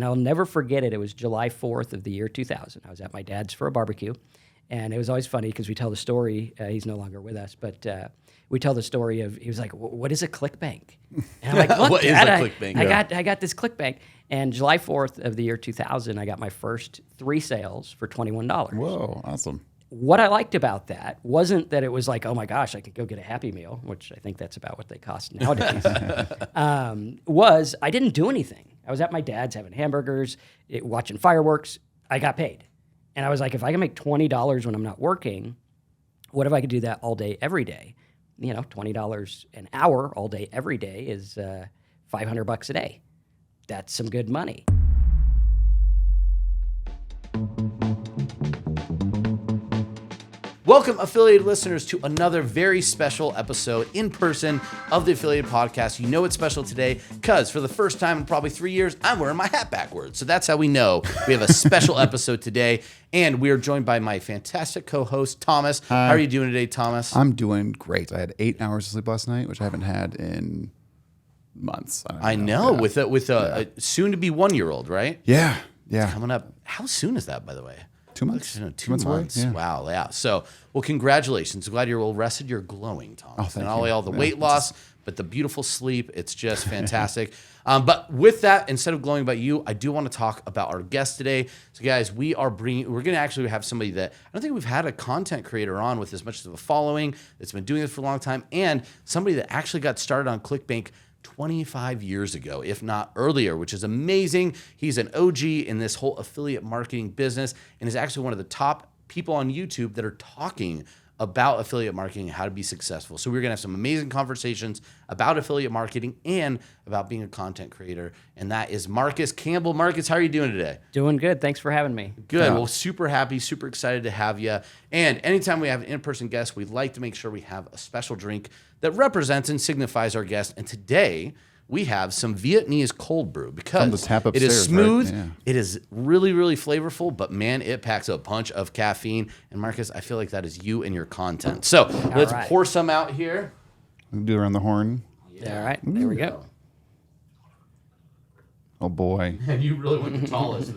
And I'll never forget it. It was July 4th of the year 2000. I was at my dad's for a barbecue. And it was always funny because we tell the story. He's no longer with us, but we tell the story of, he was like, "What is a Clickbank?" And I'm like, "Look, What Dad, is a Clickbank? I got this Clickbank." And July 4th of the year 2000, I got my first 3 sales for $21. Whoa, awesome. What I liked about that wasn't that it was like, oh my gosh, I could go get a Happy Meal, which I think that's about what they cost nowadays. Was I didn't do anything. I was at my dad's having hamburgers, watching fireworks. I got paid. And I was like, if I can make $20 when I'm not working, what if I could do that all day, every day? You know, $20 an hour all day, every day is $500 a day. That's some good money. Welcome, affiliated listeners, to another very special episode in person of the Affiliated Podcast. You know it's special today because for the first time in probably 3 years, I'm wearing my hat backwards. So that's how we know we have a special episode today. And we are joined by my fantastic co-host, Thomas. Hi. How are you doing today, Thomas? I'm doing great. I had 8 hours of sleep last night, which I haven't had in months. I know, Yeah. with a soon-to-be 1-year-old, right? Yeah. Coming up. How soon is that, by the way? 2 months. Two 2 months away. months. Yeah. Wow. Yeah. So, well, congratulations. Glad you're well rested. You're glowing, Thomas. Oh, thank Not only you. all the Yeah, weight loss, but the beautiful sleep. It's just fantastic. But with that, instead of glowing about you, I do want to talk about our guest today. So, guys, we're going to actually have somebody that I don't think we've had a content creator on with as much of a following that's been doing this for a long time, and somebody that actually got started on Clickbank 25 years ago, if not earlier, which is amazing. He's an OG in this whole affiliate marketing business and is actually one of the top people on YouTube that are talking about affiliate marketing and how to be successful. So we're going to have some amazing conversations about affiliate marketing and about being a content creator. And that is Marcus Campbell. Marcus, how are you doing today? Doing good. Thanks for having me. Good. Yeah. Well, super happy, super excited to have you. And anytime we have an in-person guest, we like to make sure we have a special drink that represents and signifies our guest. And today we have some Vietnamese cold brew because the tap it is upstairs, smooth. right? Yeah. It is really, really flavorful, but man, it packs a punch of caffeine. And Marcus, I feel like that is you and your content. So let's right. pour some out here. We can do it around the horn. All right. There we go. Oh, boy. And you really went the tallest.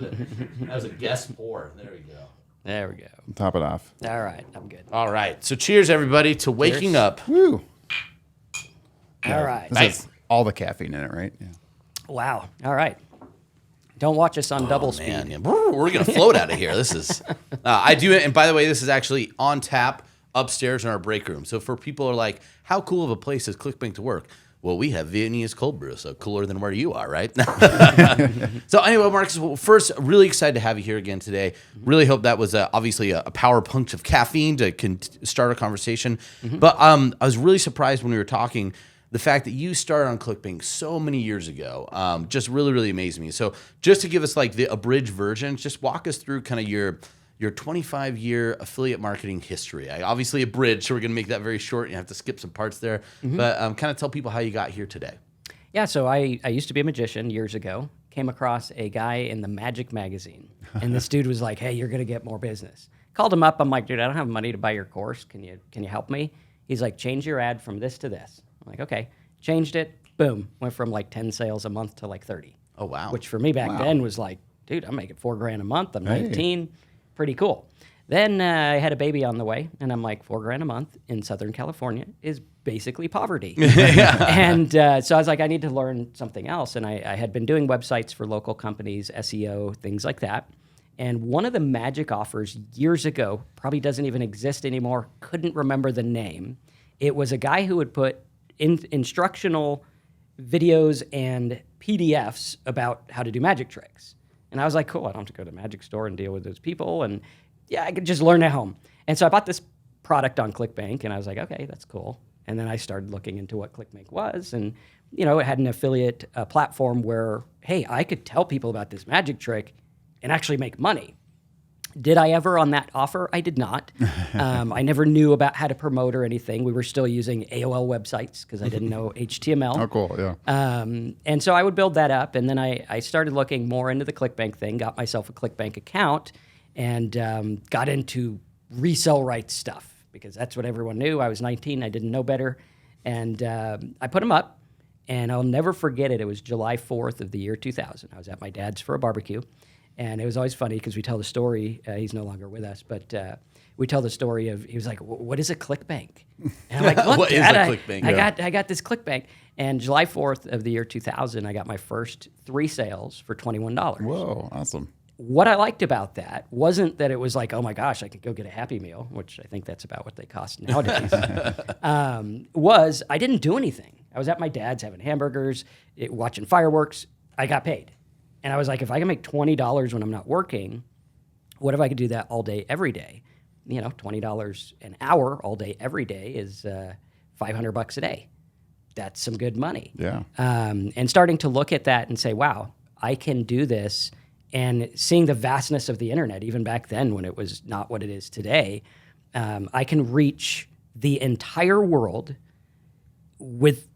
As a guest pour. There we go. There we go. Top it off. All right. I'm good. All right. So cheers, everybody, to waking up. Woo. All right. This has all the caffeine in it, right? Yeah. Wow. All right. Don't watch us on double speed. Man, yeah. We're going to float out of here. This is, I do it. And by the way, this is actually on tap upstairs in our break room. So for people who are like, how cool of a place is Clickbank to work? Well, we have Vietnamese cold brew, so cooler than where you are, right? So anyway, Marcus, well, first, really excited to have you here again today. Really hope that was obviously a power punch of caffeine to start a conversation. But I was really surprised when we were talking, the fact that you started on Clickbank so many years ago just really, really amazed me. So just to give us like the abridged version, just walk us through kind of your 25-year affiliate marketing history. I obviously abridged, so we're going to make that very short. You have to skip some parts there. But kind of tell people how you got here today. Yeah, so I used to be a magician years ago. Came across a guy in the Magic magazine, and this dude was like, "Hey, you're going to get more business." Called him up. I'm like, "Dude, I don't have money to buy your course. Can you help me?" He's like, "Change your ad from this to this." I'm like, "Okay." Changed it. Boom. Went from like 10 sales a month to like 30. Oh, wow. Which for me back then was like, dude, I'm making $4,000 a month. I'm 19. Pretty cool. Then I had a baby on the way, and I'm like, $4,000 a month in Southern California is basically poverty. And so I was like, I need to learn something else. And I had been doing websites for local companies, SEO, things like that. And one of the magic offers years ago, probably doesn't even exist anymore, couldn't remember the name. It was a guy who would put instructional videos and PDFs about how to do magic tricks. And I was like, cool, I don't have to go to the magic store and deal with those people. And yeah, I could just learn at home. And so I bought this product on Clickbank, and I was like, okay, that's cool. And then I started looking into what Clickbank was. And, you know, it had an affiliate platform where, hey, I could tell people about this magic trick and actually make money. Did I ever on that offer? I did not. I never knew about how to promote or anything. We were still using AOL websites because I didn't know HTML. Oh, cool, yeah. And so I would build that up, and then I started looking more into the Clickbank thing, got myself a Clickbank account, and got into resell rights stuff because that's what everyone knew. I was 19, I didn't know better, and I put them up, And I'll never forget it. It was July 4th of the year 2000. I was at my dad's for a barbecue. And it was always funny because we tell the story. He's no longer with us, but we tell the story of, he was like, what is a Clickbank? And I'm like, look, What is Dad, a Clickbank? I got this Clickbank. And July 4th of the year 2000, I got my first 3 sales for $21. Whoa, awesome. What I liked about that wasn't that it was like, oh my gosh, I could go get a Happy Meal, which I think that's about what they cost nowadays. Was I didn't do anything. I was at my dad's having hamburgers, watching fireworks. I got paid. And I was like, if I can make $20 when I'm not working, what if I could do that all day, every day? You know, $20 an hour all day, every day is $500 a day. That's some good money. Yeah. And starting to look at that and say, wow, I can do this. And seeing the vastness of the internet, even back then when it was not what it is today, I can reach the entire world with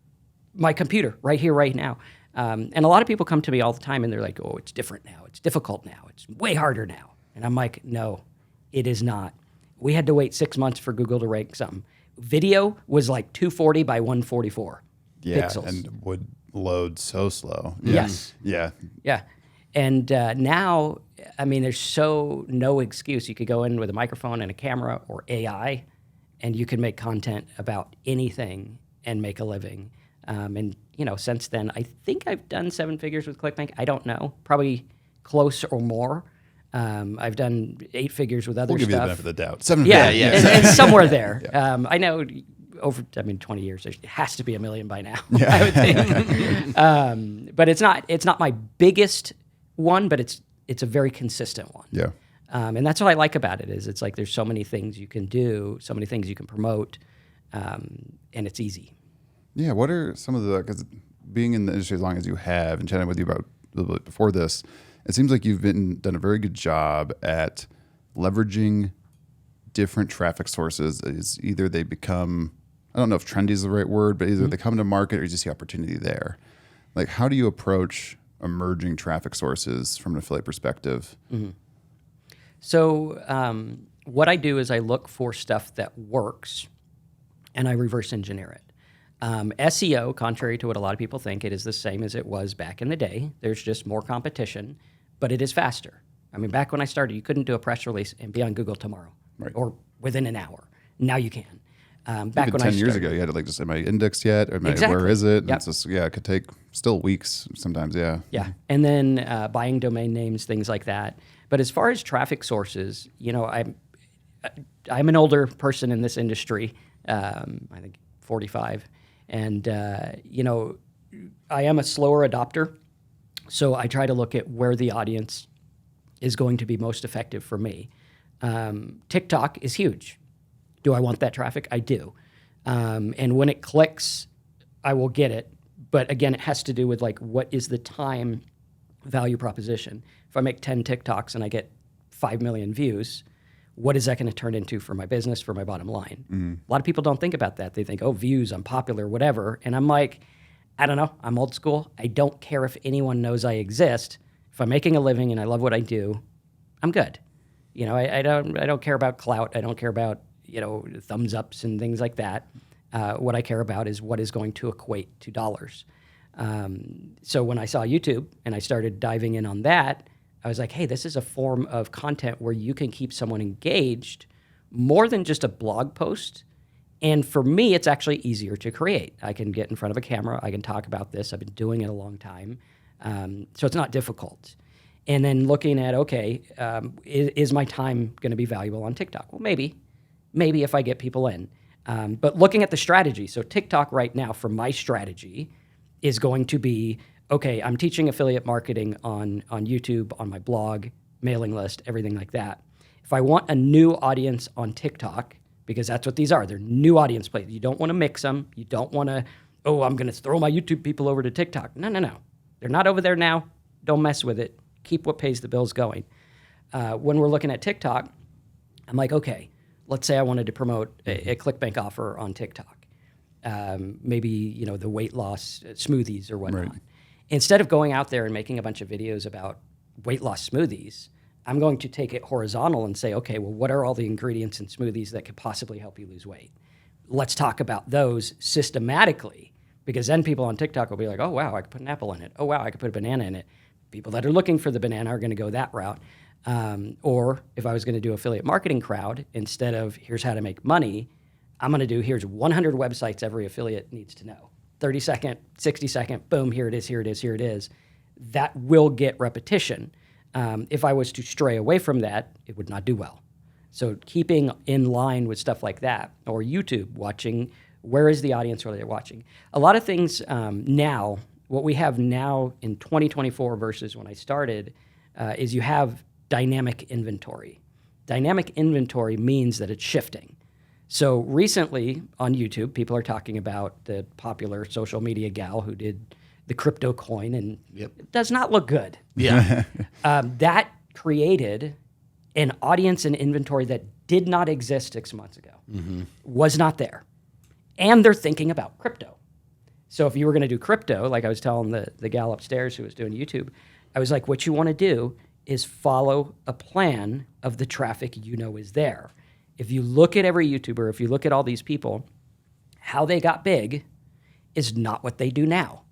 my computer right here, right now. And a lot of people come to me all the time and they're like, oh, it's different now. It's difficult now. It's way harder now. And I'm like, no, it is not. We had to wait 6 months for Google to rank something. Video was like 240 by 144 pixels. And would load so slow. Yes. Yeah. Yeah. And now, I mean, there's no excuse. You could go in with a microphone and a camera or AI, and you can make content about anything and make a living. And, you know, since then, I think I've done 7 figures with Clickbank. I don't know. Probably close or more. I've done 8 figures with other We'll give you the stuff. benefit of the doubt. 7 Yeah, figures. and somewhere there. I know over 20 years, it has to be $1 million by now, I would think. But it's not my biggest one, but it's a very consistent one. Yeah. And that's what I like about it is it's like there's so many things you can do, so many things you can promote, and it's easy. Yeah. What are some of the, because being in the industry as long as you have and chatting with you about a little bit before this, it seems like you've done a very good job at leveraging different traffic sources. Is either they become, I don't know if trendy is the right word, but either they come to market or you just see opportunity there. Like, how do you approach emerging traffic sources from an affiliate perspective? Mm-hmm. So what I do is I look for stuff that works and I reverse engineer it. SEO, contrary to what a lot of people think, it is the same as it was back in the day. There's just more competition, but it is faster. I mean, back when I started, you couldn't do a press release and be on Google tomorrow or within an hour. Now you can. Back Even when 10 I years started, ago, you had to like, just, am I indexed yet? Or Exactly. Where is it? And Yep. it's just, it could take still weeks sometimes. Yeah. Yeah, and then buying domain names, things like that. But as far as traffic sources, you know, I'm an older person in this industry. I think 45, and you know, I am a slower adopter, so I try to look at where the audience is going to be most effective for me. TikTok is huge. Do I want that traffic? I do. And when it clicks, I will get it. But again, it has to do with like, what is the time value proposition? If I make 10 TikToks and I get 5 million views, what is that going to turn into for my business, for my bottom line? Mm-hmm. A lot of people don't think about that. They think, oh, views, I'm popular, whatever. And I'm like, I don't know. I'm old school. I don't care if anyone knows I exist. If I'm making a living and I love what I do, I'm good. You know, I don't care about clout. I don't care about, you know, thumbs ups and things like that. What I care about is what is going to equate to dollars. So when I saw YouTube and I started diving in on that, I was like, hey, this is a form of content where you can keep someone engaged more than just a blog post. And for me, it's actually easier to create. I can get in front of a camera. I can talk about this. I've been doing it a long time. So it's not difficult. And then looking at, okay, is my time going to be valuable on TikTok? Well, maybe if I get people in. But looking at the strategy, so TikTok right now for my strategy is going to be, okay, I'm teaching affiliate marketing on YouTube, on my blog, mailing list, everything like that. If I want a new audience on TikTok, because that's what these are, they're new audience plays. You don't want to mix them. You don't want to, oh, I'm going to throw my YouTube people over to TikTok. No. They're not over there now. Don't mess with it. Keep what pays the bills going. When we're looking at TikTok, I'm like, okay, let's say I wanted to promote a Clickbank offer on TikTok. Maybe, you know, the weight loss smoothies or whatnot. Right. Instead of going out there and making a bunch of videos about weight loss smoothies, I'm going to take it horizontal and say, okay, well, what are all the ingredients in smoothies that could possibly help you lose weight? Let's talk about those systematically because then people on TikTok will be like, oh, wow, I could put an apple in it. Oh, wow, I could put a banana in it. People that are looking for the banana are going to go that route. Or if I was going to do affiliate marketing crowd, instead of here's how to make money, I'm going to do here's 100 websites every affiliate needs to know. 30 second, 60 second, boom, here it is, here it is, here it is. That will get repetition. If I was to stray away from that, it would not do well. So keeping in line with stuff like that, or YouTube, watching, where is the audience, where they're watching? A lot of things now, what we have now in 2024 versus when I started, is you have dynamic inventory. Dynamic inventory means that it's shifting. So recently on YouTube, people are talking about the popular social media gal who did the crypto coin, and it does not look good. Yeah. That created an audience and inventory that did not exist 6 months ago, was not there. And they're thinking about crypto. So if you were going to do crypto, like I was telling the gal upstairs who was doing YouTube, I was like, what you want to do is follow a plan of the traffic you know is there. If you look at every YouTuber, if you look at all these people, how they got big is not what they do now.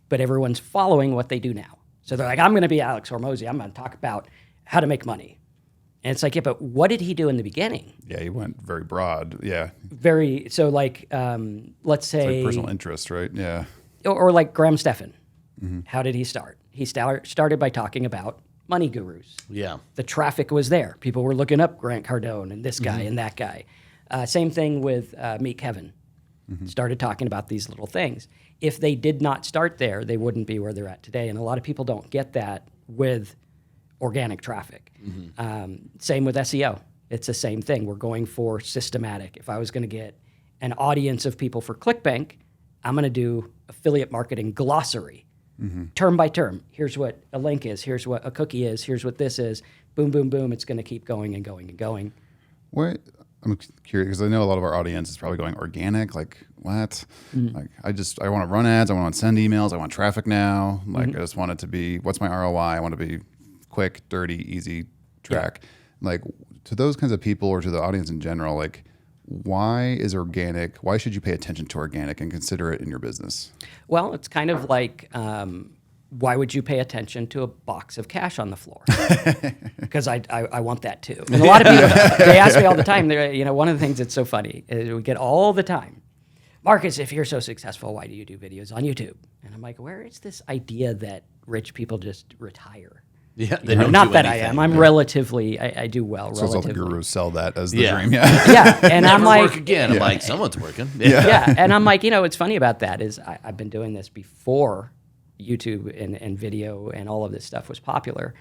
But everyone's following what they do now. So they're like, I'm going to be Alex Hormozy. I'm going to talk about how to make money. And it's like, yeah, but what did he do in the beginning? Yeah, he went very broad. Yeah. Very, so like, let's say. It's like personal interest, right? Yeah. Or like Graham Stephan. How did he start? He started by talking about money gurus. Yeah. The traffic was there. People were looking up Grant Cardone and this guy and that guy. Same thing with Meet Kevin. Started talking about these little things. If they did not start there, they wouldn't be where they're at today. And a lot of people don't get that with organic traffic. Same with SEO. It's the same thing. We're going for systematic. If I was going to get an audience of people for Clickbank, I'm going to do affiliate marketing glossary, term by term. Here's what a link is. Here's what a cookie is. Here's what this is. Boom, boom, boom. It's going to keep going and going and going. What? I'm curious because I know a lot of our audience is probably going organic. Like what? Like I want to run ads. I want to send emails. I want traffic now. Like I just want it to be, what's my ROI? I want to be quick, dirty, easy track. Yeah. Like to those kinds of people or to the audience in general, like why should you pay attention to organic and consider it in your business? Well, it's kind of like, why would you pay attention to a box of cash on the floor? Because I want that too. And a lot of people, they ask me all the time, one of the things that's so funny is we get all the time, Marcus, if you're so successful, why do you do videos on YouTube? And I'm like, where is this idea that rich people just retire? Yeah, they don't not do that anything. I am. I'm relatively, I do well. So relatively. all the gurus sell that as the Yeah. dream. Yeah. Yeah, and Never I'm like, work again. I'm like, someone's working. yeah, and I'm like, what's funny about that is I've been doing this before YouTube and video and all of this stuff was popular.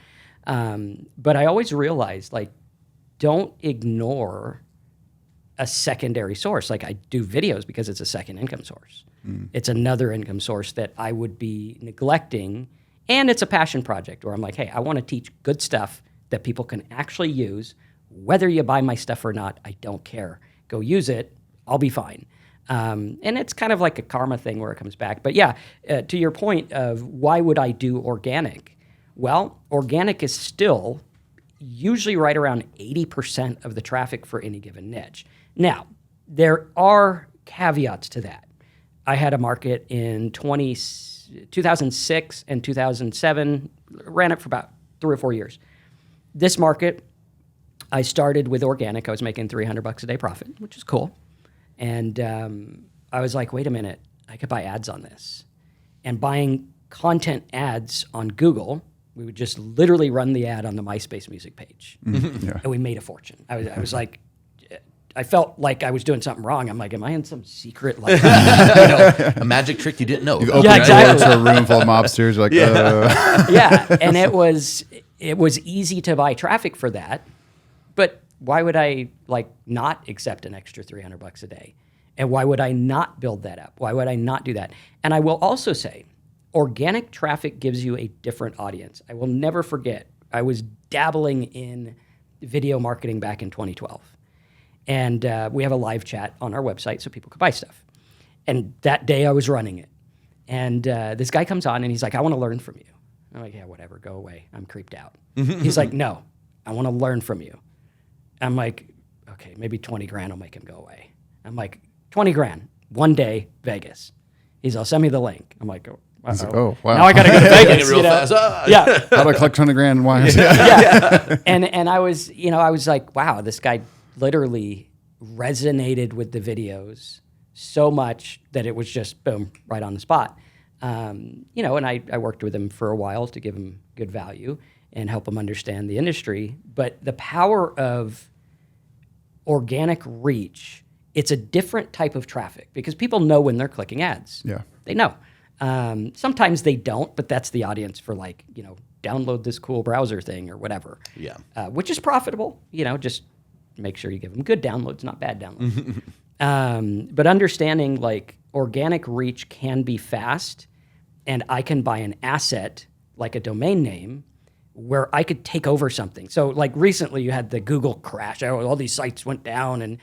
But I always realized, like, don't ignore a secondary source. Like, I do videos because it's a second income source. It's another income source that I would be neglecting. And it's a passion project where I'm like, hey, I want to teach good stuff that people can actually use. Whether you buy my stuff or not, I don't care. Go use it. I'll be fine. And it's kind of like a karma thing where it comes back. But yeah, to your point of why would I do organic? Well, organic is still usually right around 80% of the traffic for any given niche. Now, there are caveats to that. I had a market in 2006 and 2007, ran it for about 3 or 4 years. This market, I started with organic. I was making $300 a day profit, which is cool. And I was like, wait a minute, I could buy ads on this. And buying content ads on Google, we would just literally run the ad on the MySpace music page. And we made a fortune. I was like, I felt like I was doing something wrong. I'm like, am I in some secret, like, a magic trick you didn't know. You open Yeah, exactly. the door to a room full of mobsters. You're like, yeah, and it was easy to buy traffic for that, but why would I not accept an extra $300 a day? And why would I not build that up? Why would I not do that? And I will also say, organic traffic gives you a different audience. I will never forget, I was dabbling in video marketing back in 2012. And we have a live chat on our website so people could buy stuff. And that day I was running it. And this guy comes on and he's like, I want to learn from you. I'm like, yeah, whatever, go away. I'm creeped out. He's like, no, I want to learn from you. I'm like, okay, maybe 20 grand will make him go away. I'm like, 20 grand, one day, Vegas. He's all, send me the link. I'm like, He's like, oh, wow. Now I got to go to Vegas. real you know? fast. Yeah. How do I collect $20,000 in wires? Yeah. And I was, I was like, wow, this guy literally resonated with the videos so much that it was just boom, right on the spot. And I worked with him for a while to give him good value and help him understand the industry. But the power of organic reach, it's a different type of traffic because people know when they're clicking ads. Yeah. They know. Sometimes they don't, but that's the audience for download this cool browser thing or whatever. Yeah. Which is profitable. Just make sure you give them good downloads, not bad downloads. But understanding organic reach can be fast, and I can buy an asset like a domain name where I could take over something. So recently you had the Google crash. All these sites went down and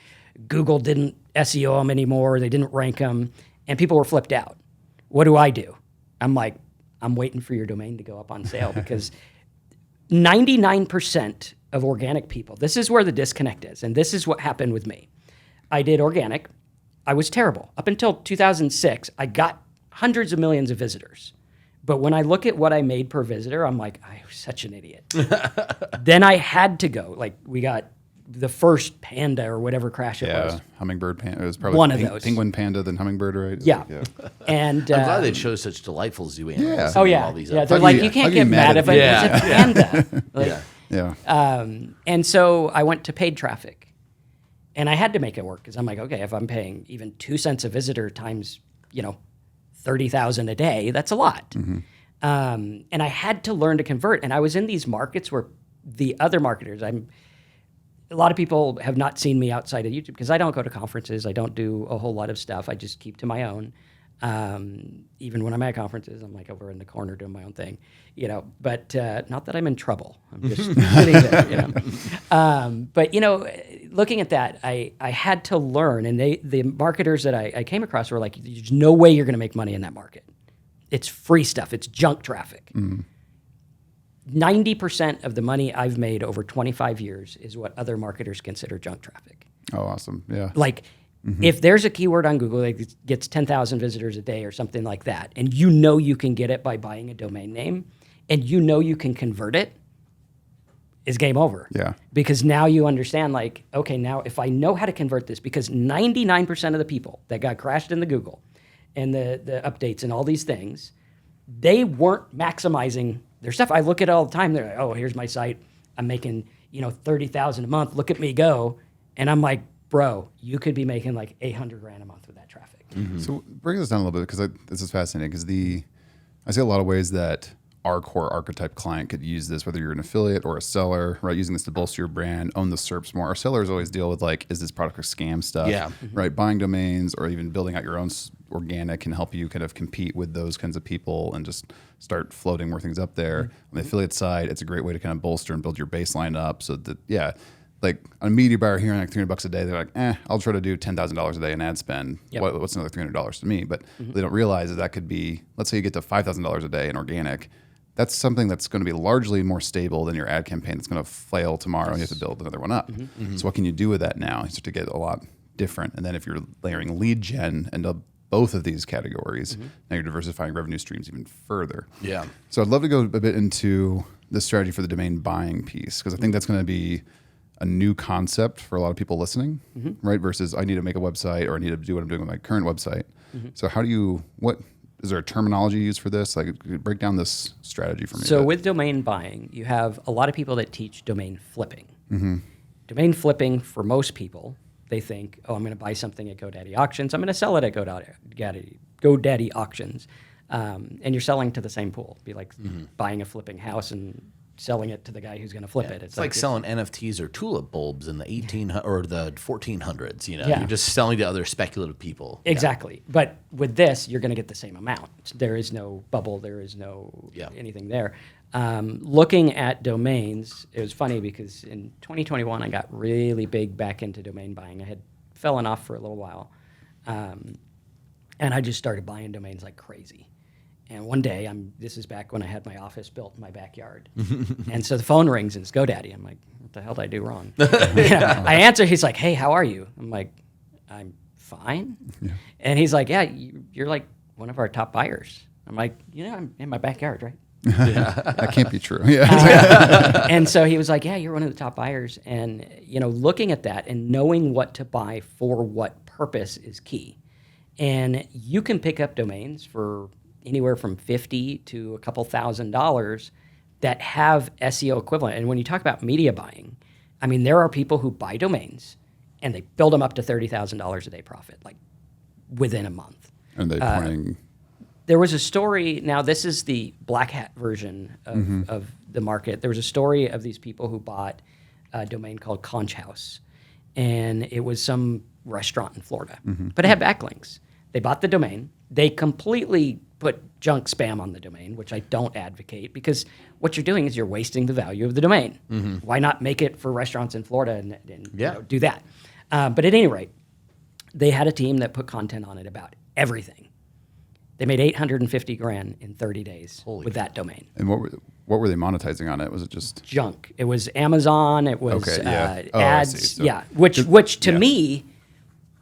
Google didn't SEO them anymore. They didn't rank them and people were flipped out. What do? I'm like, I'm waiting for your domain to go up on sale because 99% of organic people, this is where the disconnect is. And this is what happened with me. I did organic. I was terrible. Up until 2006, I got hundreds of millions of visitors. But when I look at what I made per visitor, I'm like, I was such an idiot. Then I had to go. We got the first panda or whatever crash it was. Hummingbird panda. It was probably one of those. Penguin panda, then hummingbird, right? Yeah. And I'm glad they chose such delightful zoo animals. Yeah. Oh yeah. All these Yeah. up. They're like, you can't get mad if it's a panda. Yeah. And so I went to paid traffic, and I had to make it work because I'm like, okay, if I'm paying even 2 cents a visitor times, 30,000 a day, that's a lot. And I had to learn to convert. And I was in these markets where the other marketers, a lot of people have not seen me outside of YouTube because I don't go to conferences. I don't do a whole lot of stuff. I just keep to my own. Even when I'm at conferences, I'm over in the corner doing my own thing, but not that I'm in trouble. I'm just sitting there, But, looking at that, I had to learn. And the marketers that I came across were like, there's no way you're going to make money in that market. It's free stuff. It's junk traffic. 90% of the money I've made over 25 years is what other marketers consider junk traffic. Oh, awesome. Yeah. If there's a keyword on Google that gets 10,000 visitors a day or something like that, and you can get it by buying a domain name, and you can convert it, is game over. Yeah. Because now you understand, okay, now if I know how to convert this, because 99% of the people that got crashed in the Google and the updates and all these things, they weren't maximizing their stuff. I look at it all the time. They're like, oh, here's my site. I'm making, 30,000 a month. Look at me go. And I'm like, bro, you could be making $800,000 a month with that traffic. So break this down a little bit because this is fascinating because I see a lot of ways that our core archetype client could use this, whether you're an affiliate or a seller, right? Using this to bolster your brand, own the SERPs more. Our sellers always deal with is this product a scam stuff? Yeah. Right. Buying domains or even building out your own organic can help you kind of compete with those kinds of people and just start floating more things up there. On the affiliate side, it's a great way to kind of bolster and build your baseline up so that, a media buyer hearing $300 a day, they're like, I'll try to do $10,000 a day in ad spend. Yep. What's another $300 to me? But they don't realize that could be, let's say you get to $5,000 a day in organic. That's something that's going to be largely more stable than your ad campaign that's going to fail tomorrow and you have to build another one up. So what can you do with that now? You start to get a lot different. And then if you're layering lead gen into both of these categories, now you're diversifying revenue streams even further. Yeah. So I'd love to go a bit into the strategy for the domain buying piece because I think that's going to be a new concept for a lot of people listening, right? Versus I need to make a website or I need to do what I'm doing with my current website. So what is there a terminology used for this? Break down this strategy for me. So with domain buying, you have a lot of people that teach domain flipping. Domain flipping, for most people, they think, I'm going to buy something at GoDaddy auctions. I'm going to sell it at GoDaddy auctions. And you're selling to the same pool. It'd be like buying a flipping house and selling it to the guy who's going to flip it. It's like selling NFTs or tulip bulbs in the 1800s or the 1400s. You're just selling to other speculative people. Exactly. But with this, you're going to get the same amount. There is no bubble. There is no anything there. Looking at domains, it was funny because in 2021, I got really big back into domain buying. I had fallen off for a little while. And I just started buying domains like crazy. And one day, this is back when I had my office built in my backyard. And so the phone rings and it's GoDaddy. I'm like, what the hell did I do wrong? I answer, he's like, hey, how are you? I'm like, I'm fine. Yeah. And he's like, yeah, you're like one of our top buyers. I'm like, I'm in my backyard, right? That can't be true. Yeah. And so he was like, yeah, you're one of the top buyers. And, looking at that and knowing what to buy for what purpose is key. And you can pick up domains for anywhere from $50 to a couple $1,000s that have SEO equivalent. And when you talk about media buying, I mean, there are people who buy domains and they build them up to $30,000 a day profit, like within a month. And they pointing. There was a story. Now, this is the black hat version of the market. There was a story of these people who bought a domain called Conch House, and it was some restaurant in Florida, but it had backlinks. They bought the domain. They completely put junk spam on the domain, which I don't advocate, because what you're doing is you're wasting the value of the domain. Why not make it for restaurants in Florida and do that? But at any rate, they had a team that put content on it about everything. They made $850,000 in 30 days with that domain. And what were they monetizing on it? Was it just junk? It was Amazon. It was ads. So which to me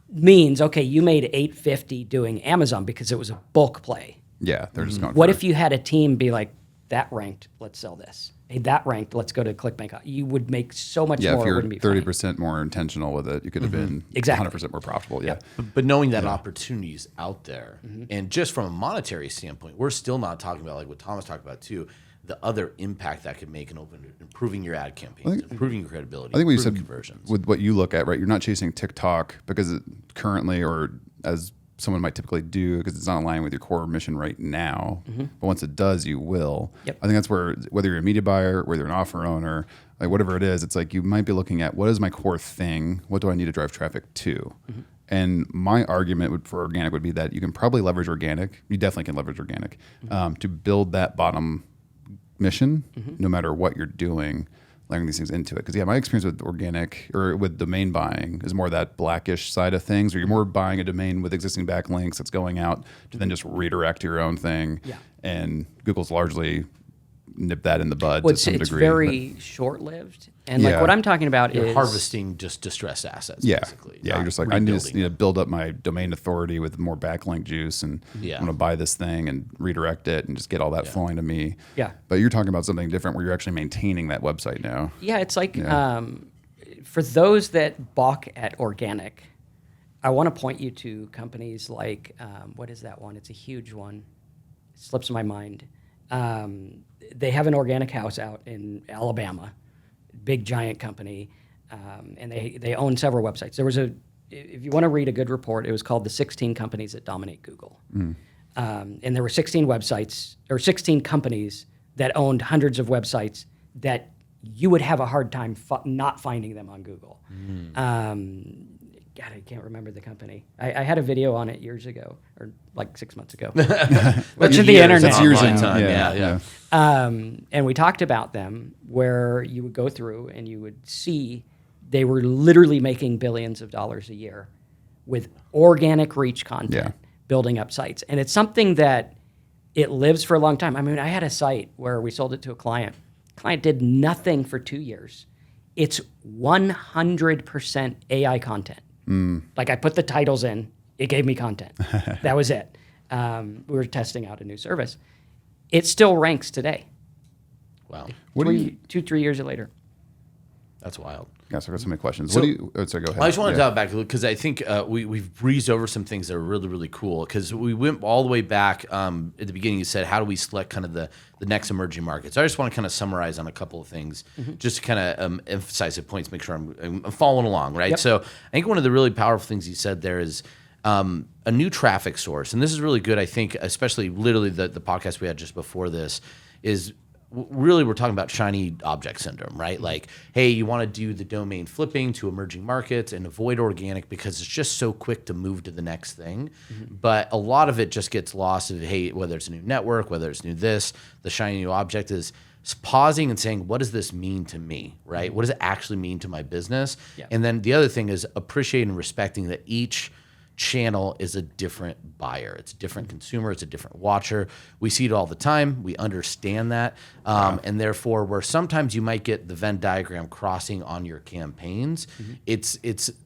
means, okay, you made $850 doing Amazon because it was a bulk play. Yeah, they're just going. What if you had a team be like, that ranked, let's sell this. Hey, that ranked, let's go to Clickbank. You would make so much more. If you're it wouldn't be 30% more intentional with it, you could have been Exactly. 100% more profitable. Yeah. But knowing that opportunity is out there, and just from a monetary standpoint, we're still not talking about, like what Thomas talked about too, the other impact that could make in improving your ad campaigns, improving your credibility, I think what you said conversions. with what you look at, right? You're not chasing TikTok because it currently, or as someone might typically do, because it's not aligned with your core mission right now. But once it does, you will. Yep. I think that's where, whether you're a media buyer, whether you're an offer owner, like whatever it is, it's like you might be looking at, what is my core thing? What do I need to drive traffic to? And my argument for organic would be that you can probably leverage organic. You definitely can leverage organic to build that bottom mission, no matter what you're doing, layering these things into it. Because my experience with organic or with domain buying is more that blackish side of things, where you're more buying a domain with existing backlinks that's going out to then just redirect your own thing. Yeah. And Google's largely nipped that in the bud to some it's degree. very short-lived. And like what I'm talking about You're is harvesting just distressed assets, basically. Yeah, you're just like, I just need to build up my domain authority with more backlink juice, and I'm going to buy this thing and redirect it and just get all that flowing to me. Yeah. But you're talking about something different where you're actually maintaining that website now. Yeah, it's like for those that balk at organic, I want to point you to companies like, what is that one? It's a huge one. It slips my mind. They have an organic house out in Alabama, big giant company, and they own several websites. There was if you want to read a good report, it was called The 16 Companies That Dominate Google. And there were 16 websites, or 16 companies that owned hundreds of websites that you would have a hard time not finding them on Google. God, I can't remember the company. I had a video on it years ago, or like 6 months ago. Which is the internet. That's years Online ago. time. Yeah. And we talked about them, where you would go through and you would see they were literally making billions of dollars a year with organic reach content, building up sites. And it's something that it lives for a long time. I mean, I had a site where we sold it to a client. Client did nothing for 2 years. It's 100% AI content. Like I put the titles in, it gave me content. That was it. We were testing out a new service. It still ranks today. Wow. 2-3 years later. That's wild. Yeah, so I've got so many questions. So- Sorry, go ahead. I just want to dive back because I think we've breezed over some things that are really, really cool, because we went all the way back at the beginning. You said, how do we select kind of the next emerging markets? I just want to kind of summarize on a couple of things, just to kind of emphasize the points, make sure I'm following along, right? Yep. So I think one of the really powerful things you said there is a new traffic source. And this is really good, I think, especially literally the podcast we had just before this is really we're talking about shiny object syndrome, right? Like, hey, you want to do the domain flipping to emerging markets and avoid organic because it's just so quick to move to the next thing. But a lot of it just gets lost of, hey, whether it's a new network, whether it's new this, the shiny new object is pausing and saying, what does this mean to me, right? What does it actually mean to my business? Yeah. And then the other thing is appreciating and respecting that each channel is a different buyer. It's a different consumer. It's a different watcher. We see it all the time. We understand that. And therefore, where sometimes you might get the Venn diagram crossing on your campaigns, it's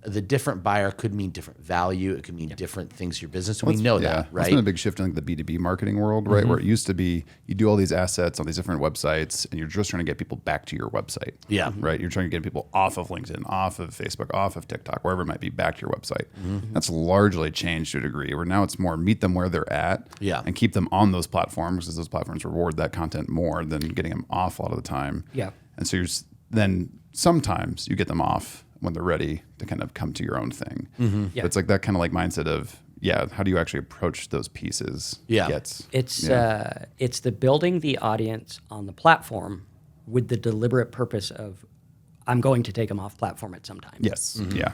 the different buyer could mean different value. It could mean different things to your business. And we know that, right? It's been a big shift in like the B2B marketing world, right? Where it used to be you do all these assets on these different websites and you're just trying to get people back to your website. Yeah. Right? You're trying to get people off of LinkedIn, off of Facebook, off of TikTok, wherever it might be, back to your website. That's largely changed to a degree where now it's more meet them where they're at and keep them on those platforms because those platforms reward that content more than getting them off a lot of the time. Yeah. And so then sometimes you get them off when they're ready to kind of come to your own thing. Yeah. But it's like that kind of like mindset of, how do you actually approach those pieces? It's the building the audience on the platform with the deliberate purpose of I'm going to take them off platform at some time. Yes. Yeah.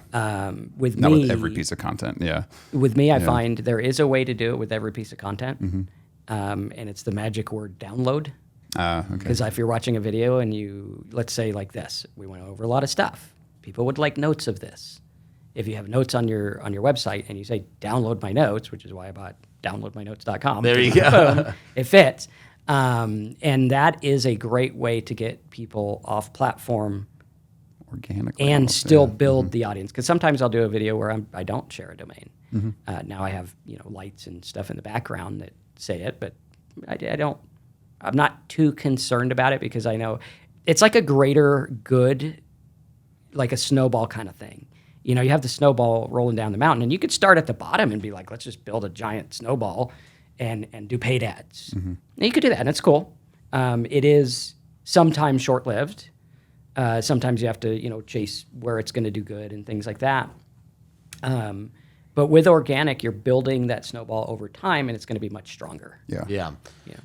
With Not me, with every piece of content. Yeah. With me, I find there is a way to do it with every piece of content, and it's the magic word download. Okay. Because if you're watching a video and let's say like this, we went over a lot of stuff. People would like notes of this. If you have notes on your website and you say download my notes, which is why I bought downloadmynotes.com. There you go. Boom, it fits. And that is a great way to get people off platform organically and still build the audience. Because sometimes I'll do a video where I don't share a domain. Now I have lights and stuff in the background that say it, but I don't. I'm not too concerned about it because I know it's like a greater good, like a snowball kind of thing. You have the snowball rolling down the mountain, and you could start at the bottom and be like, let's just build a giant snowball and do paid ads. And you could do that, and it's cool. It is sometimes short-lived. Sometimes you have to, chase where it's going to do good and things like that. But with organic, you're building that snowball over time, and it's going to be much stronger. Yeah.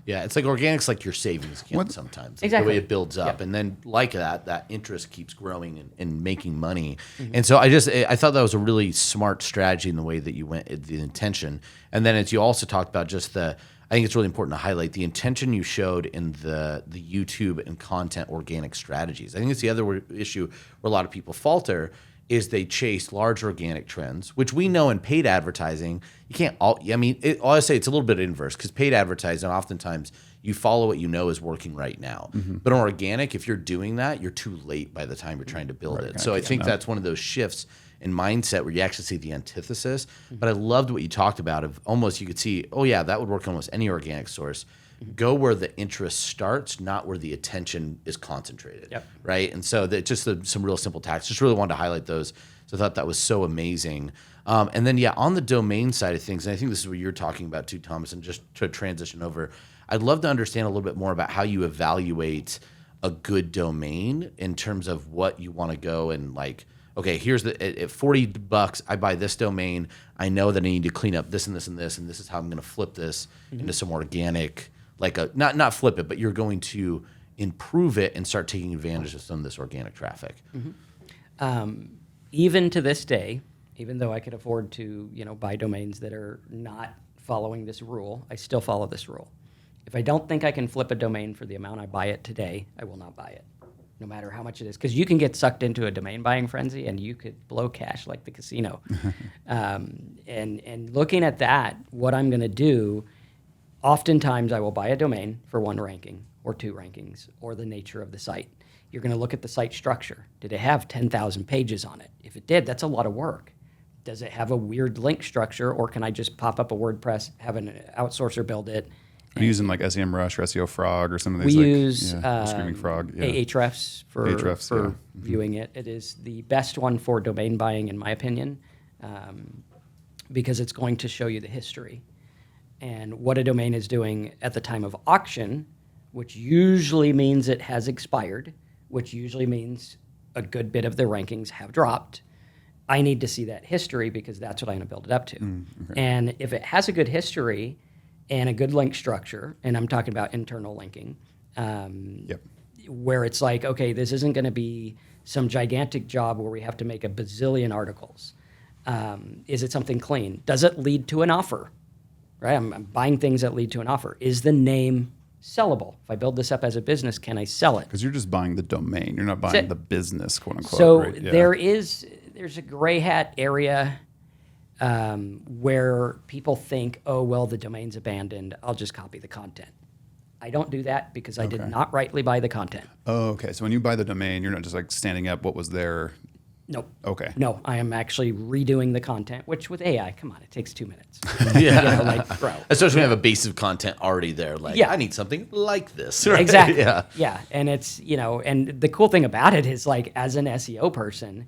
It's like organic's like your savings account sometimes. Like exactly. The way it builds up. And then like that interest keeps growing and making money. And so I thought that was a really smart strategy in the way that you went, the intention. And then as you also talked about I think it's really important to highlight the intention you showed in the YouTube and content organic strategies. I think it's the other issue where a lot of people falter is they chase large organic trends, which we know in paid advertising, you can't I say it's a little bit inverse because paid advertising, oftentimes you follow what you know is working right now. But on organic, if you're doing that, you're too late by the time you're trying to build it. So I think that's one of those shifts in mindset where you actually see the antithesis. But I loved what you talked about of almost you could see, that would work on almost any organic source. Go where the interest starts, not where the attention is concentrated, right? And so just some real simple tactics. Just really wanted to highlight those. So I thought that was so amazing. And then, on the domain side of things, and I think this is what you're talking about too, Thomas, and just to transition over, I'd love to understand a little bit more about how you evaluate a good domain in terms of what you want to go and like, okay, here's at $40, I buy this domain. I know that I need to clean up this and this and this, and this is how I'm going to flip this into some organic, like not flip it, but you're going to improve it and start taking advantage of some of this organic traffic. Even to this day, even though I could afford to, buy domains that are not following this rule, I still follow this rule. If I don't think I can flip a domain for the amount I buy it today, I will not buy it, no matter how much it is. Because you can get sucked into a domain buying frenzy and you could blow cash like the casino. And looking at that, what I'm going to do, oftentimes I will buy a domain for one ranking or two rankings or the nature of the site. You're going to look at the site structure. Did it have 10,000 pages on it? If it did, that's a lot of work. Does it have a weird link structure, or can I just pop up a WordPress, have an outsourcer build it? Are you using like SEMrush or SEO Frog or some of these? We use Screaming Frog, Ahrefs for viewing it. It is the best one for domain buying, in my opinion, because it's going to show you the history and what a domain is doing at the time of auction, which usually means it has expired, which usually means a good bit of the rankings have dropped. I need to see that history because that's what I'm going to build it up to. Okay. And if it has a good history and a good link structure, and I'm talking about internal linking, where it's like, okay, this isn't going to be some gigantic job where we have to make a bazillion articles. Is it something clean? Does it lead to an offer? Right? I'm buying things that lead to an offer. Is the name sellable? If I build this up as a business, can I sell it? Because you're just buying the domain. You're not buying the business, quote unquote. So right? Yeah. there's a gray hat area where people think, oh, well, the domain's abandoned. I'll just copy the content. I don't do that because I did not rightly buy the content. Oh, okay. So when you buy the domain, you're not just like standing up what was there. Nope. Okay. No, I am actually redoing the content, which with AI, come on, it takes 2 minutes. Yeah. Like, bro. Especially when you have a base of content already there. Like, Yeah. I need something like this. Right? Exactly. Yeah. Yeah. And it's, and the cool thing about it is like, as an SEO person,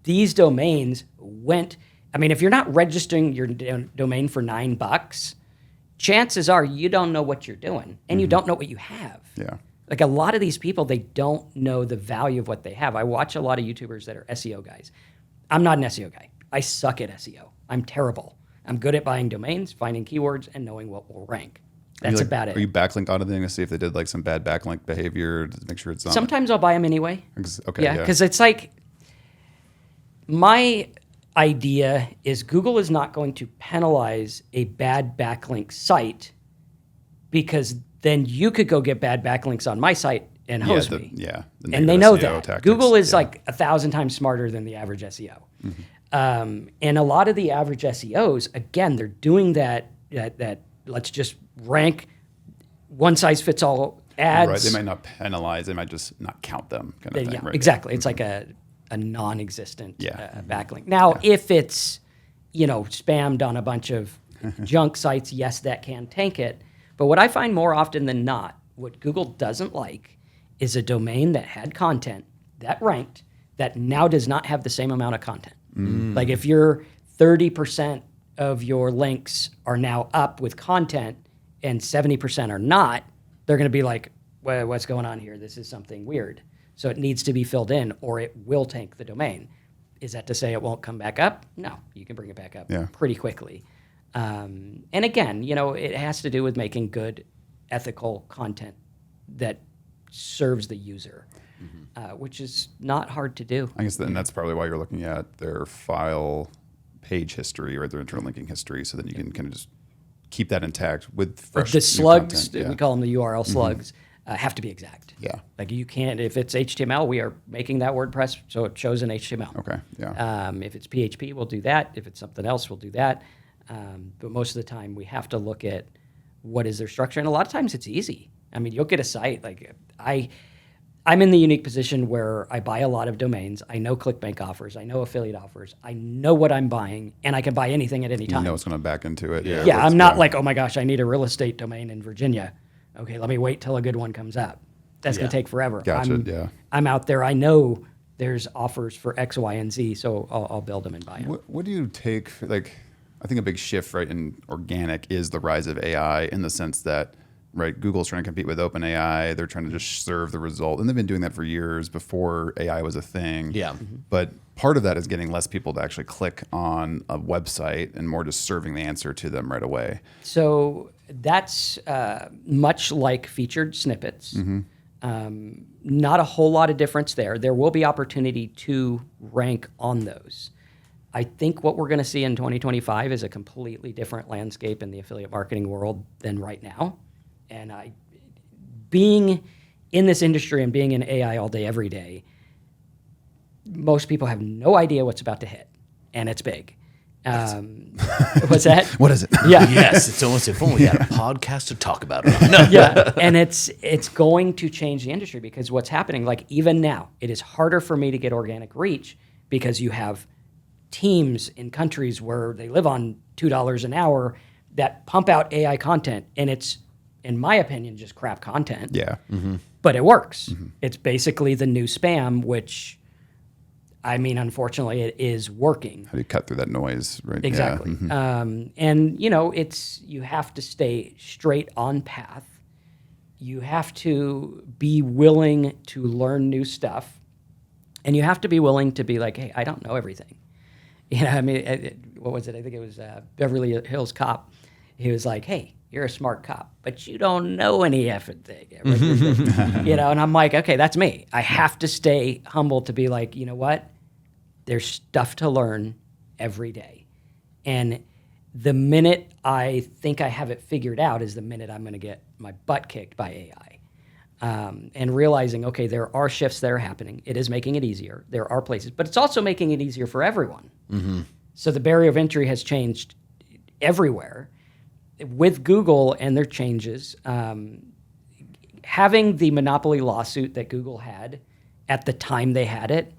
these domains went, if you're not registering your domain for $9, chances are you don't know what you're doing and you don't know what you have. Yeah. Like a lot of these people, they don't know the value of what they have. I watch a lot of YouTubers that are SEO guys. I'm not an SEO guy. I suck at SEO. I'm terrible. I'm good at buying domains, finding keywords, and knowing what will rank. That's about it. Are you backlink auditing to see if they did like some bad backlink behavior to make sure it's not? Sometimes I'll buy them anyway. Okay. Yeah, because it's like my idea is Google is not going to penalize a bad backlink site because then you could go get bad backlinks on my site and host me. The And they negative know SEO that. tactics. Google is like 1,000 times smarter than the average SEO. And a lot of the average SEOs, again, they're doing that let's just rank one size fits all ads. Right. They might not penalize. They might just not count them kind of thing. Yeah, Right? exactly. It's like a non-existent backlink. Now, if it's, spammed on a bunch of junk sites, yes, that can tank it. But what I find more often than not, what Google doesn't like is a domain that had content, that ranked, that now does not have the same amount of content. Like if your 30% of your links are now up with content and 70% are not, they're going to be like, well, what's going on here? This is something weird. So it needs to be filled in or it will tank the domain. Is that to say it won't come back up? No, you can bring it back up pretty quickly. And again, it has to do with making good ethical content that serves the user, which is not hard to do. I guess that's probably why you're looking at their file page history or their interlinking history, so that you can kind of just keep that intact with fresh The new slugs, content. we call them the URL slugs, have to be exact. Yeah. Like you can't, if it's HTML, we are making that WordPress so it shows in HTML. Okay. Yeah. If it's PHP, we'll do that. If it's something else, we'll do that. But most of the time, we have to look at what is their structure. And a lot of times it's easy. You'll get a site. Like I'm in the unique position where I buy a lot of domains. I know Clickbank offers. I know affiliate offers. I know what I'm buying, and I can buy anything at any time. You know it's going to back into it. Yeah, I'm not like, oh my gosh, I need a real estate domain in Virginia. Okay, let me wait till a good one comes up. That's going to take forever. Gotcha, I'm out there. I know there's offers for X, Y, and Z, so I'll build them and buy them. What do you take, I think a big shift, right, in organic is the rise of AI in the sense that, right, Google's trying to compete with OpenAI. They're trying to just serve the result. And they've been doing that for years before AI was a thing. Yeah. But part of that is getting less people to actually click on a website and more just serving the answer to them right away. So that's much like featured snippets. Not a whole lot of difference there. There will be opportunity to rank on those. I think what we're going to see in 2025 is a completely different landscape in the affiliate marketing world than right now. And being in this industry and being in AI all day, every day, most people have no idea what's about to hit, and it's big. What's that? What is it? Yeah. Yes, it's almost if only we had a podcast to talk about it. No. Yeah, and it's going to change the industry because what's happening, like even now, it is harder for me to get organic reach because you have teams in countries where they live on $2 an hour that pump out AI content, and it's, in my opinion, just crap content. Yeah. But it works. It's basically the new spam, which, unfortunately, it is working. How do you cut through that noise, right? Exactly. Yeah. And, you have to stay straight on path. You have to be willing to learn new stuff. And you have to be willing to be like, hey, I don't know everything. What was it? I think it was Beverly Hills Cop. He was like, hey, you're a smart cop, but you don't know any effing thing. And I'm like, okay, that's me. I have to stay humble to be like, you know what? There's stuff to learn every day. And the minute I think I have it figured out is the minute I'm going to get my butt kicked by AI. And realizing, okay, there are shifts that are happening. It is making it easier. There are places, but it's also making it easier for everyone. So the barrier of entry has changed everywhere. With Google and their changes, having the monopoly lawsuit that Google had at the time they had it,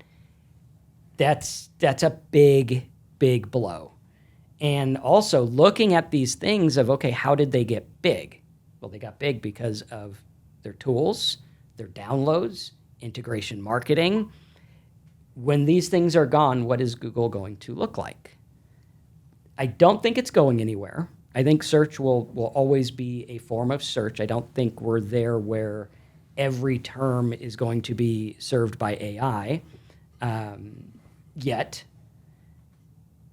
that's a big, big blow. And also looking at these things of, okay, how did they get big? Well, they got big because of their tools, their downloads, integration marketing. When these things are gone, what is Google going to look like? I don't think it's going anywhere. I think search will always be a form of search. I don't think we're there where every term is going to be served by AI yet.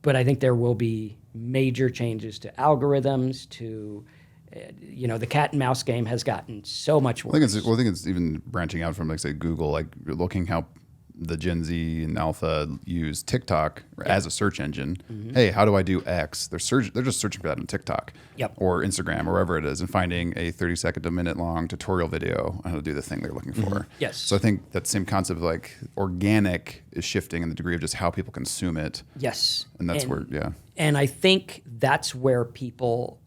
But I think there will be major changes to algorithms, to, the cat and mouse game has gotten so much worse. I think it's even branching out from, like, say, Google, like looking how the Gen Z and Alpha use TikTok as a search engine. Mm-hmm. Hey, how do I do X? They're just searching for that on TikTok or Instagram or wherever it is and finding a 30-second to minute-long tutorial video on how to do the thing they're looking for. Mm-hmm. Yes. So I think that same concept of, like, organic is shifting in the degree of just how people consume it. Yes. And that's where. And I think that's where people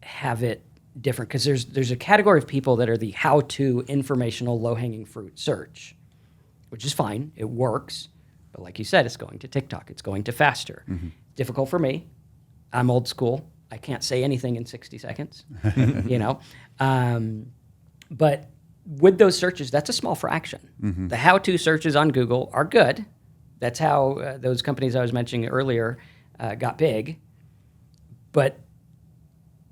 have it different, because there's a category of people that are the how-to, informational, low-hanging fruit search, which is fine. It works. But like you said, it's going to TikTok. It's going to faster. Mm-hmm. Difficult for me. I'm old school. I can't say anything in 60 seconds, But with those searches, that's a small fraction. Mm-hmm. The how-to searches on Google are good. That's how those companies I was mentioning earlier got big. But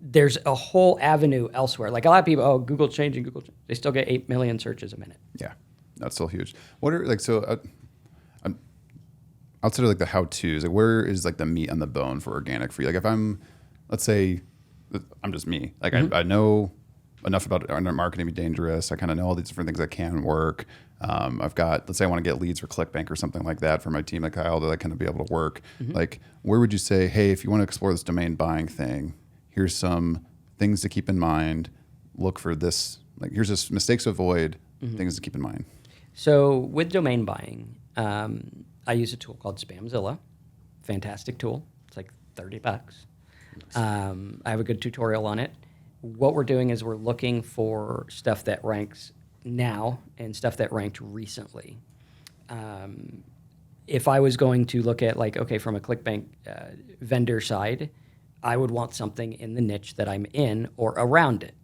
there's a whole avenue elsewhere. Like a lot of people, Google changing. They still get 8 million searches a minute. Yeah. That's still huge. What are, like, so outside of, like, the how-tos, like, where is, like, the meat on the bone for organic for you? Like, if let's say I'm just me, like, mm-hmm. I know enough about internet marketing to be dangerous. I kind of know all these different things that can work. Let's say I want to get leads for Clickbank or something like that for my team, like Kyle, to, like, kind of be able to work. Mm-hmm. Like, where would you say, hey, if you want to explore this domain buying thing, here's some things to keep in mind. Look for this, like, here's just mistakes to avoid, mm-hmm. things to keep in mind. So with domain buying, I use a tool called Spamzilla. Fantastic tool. It's like $30. Nice. I have a good tutorial on it. What we're doing is we're looking for stuff that ranks now and stuff that ranked recently. If I was going to look at, like, okay, from a Clickbank vendor side, I would want something in the niche that I'm in or around it.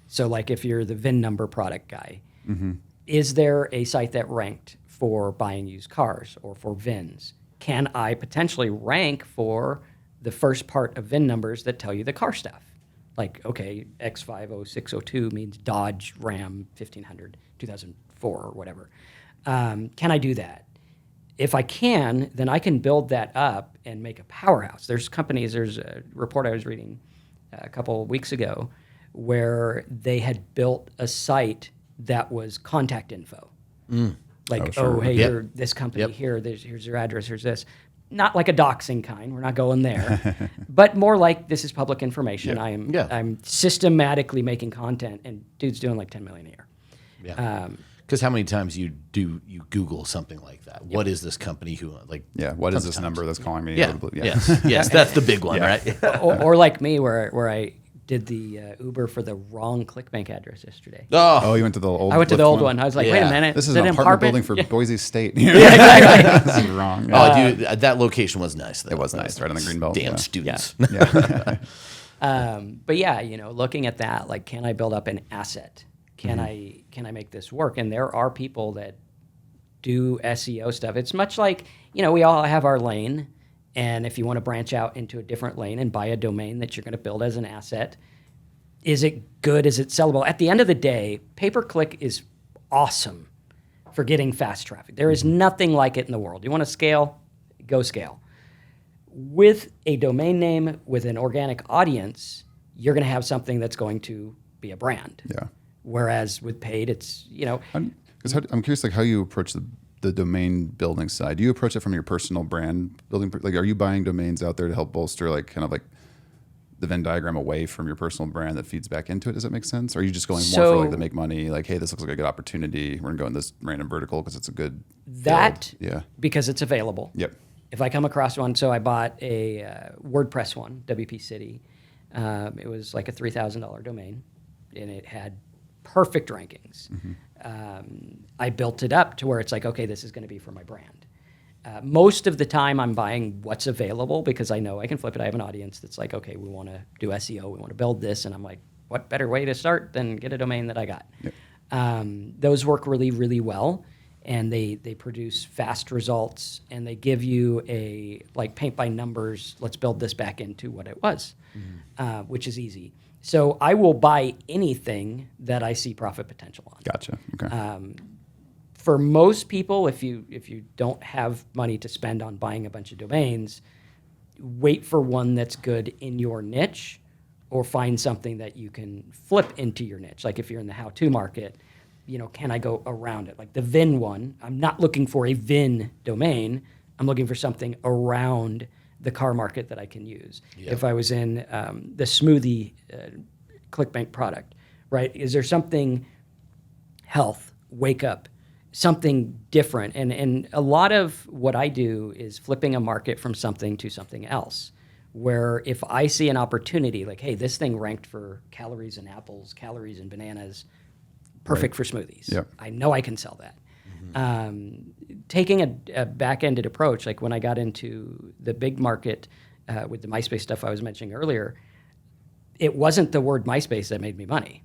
So, like, if you're the VIN number product guy, mm-hmm. Is there a site that ranked for buying used cars or for VINs? Can I potentially rank for the first part of VIN numbers that tell you the car stuff? Like, okay, X50602 means Dodge Ram 1500, 2004 or whatever. Can I do that? If I can, then I can build that up and make a powerhouse. There's a report I was reading a couple of weeks ago where they had built a site that was contact info. Like, sure. Hey, you're this company here, here's your address, here's this. Not like a doxing kind, we're not going there, but more like this is public information. I'm systematically making content, and dude's doing like 10 million a year. Yeah. Because how many times you Google something like that? Yep. What is this company what is this number that's calling me? Yeah. Yes, that's the big one, right? or like me, where I did the Uber for the wrong Clickbank address yesterday. Oh, you went to the old. I went to the old one. I was like, wait a minute, this is an apartment building for Boise State. Yeah, exactly. This is wrong. Oh, dude, that location was nice, though. It was nice, right on the Greenbelt. Damn students. Yeah. But yeah, looking at that, like, can I build up an asset? Can I make this work? And there are people that do SEO stuff. It's much like, we all have our lane. And if you want to branch out into a different lane and buy a domain that you're going to build as an asset, is it good? Is it sellable? At the end of the day, pay-per-click is awesome for getting fast traffic. There is nothing like it in the world. You want to scale? Go scale. With a domain name, with an organic audience, you're going to have something that's going to be a brand. Yeah. Whereas with paid, it's, I'm curious, like, how you approach the domain building side. Do you approach it from your personal brand building? Like, are you buying domains out there to help bolster, like, kind of like the Venn diagram away from your personal brand that feeds back into it? Does that make sense? Or are you just going more for, like, to make money? Like, hey, this looks like a good opportunity. We're going to go in this random vertical because it's a good that build. Yeah, because it's available. Yep. If I come across one, so I bought a WordPress one, WP City. It was like a $3,000 domain, and it had perfect rankings. I built it up to where it's like, okay, this is going to be for my brand. Most of the time, I'm buying what's available because I know I can flip it. I have an audience that's like, okay, we want to do SEO, we want to build this, and I'm like, what better way to start than get a domain that I got? Yep. Those work really, really well, and they produce fast results, and they give you a like paint by numbers. Let's build this back into what it was, which is easy. So I will buy anything that I see profit potential on. Gotcha. Okay. For most people, if you don't have money to spend on buying a bunch of domains, wait for one that's good in your niche, or find something that you can flip into your niche. Like if you're in the how-to market, can I go around it? Like the VIN one, I'm not looking for a VIN domain. I'm looking for something around the car market that I can use. Yep. If I was in the smoothie Clickbank product, right? Is there something health, wake up, something different? And a lot of what I do is flipping a market from something to something else, where if I see an opportunity, like, hey, this thing ranked for calories in apples, calories in bananas, perfect for smoothies. Yep. I know I can sell that. Taking a back-ended approach, like when I got into the big market with the MySpace stuff I was mentioning earlier, it wasn't the word MySpace that made me money.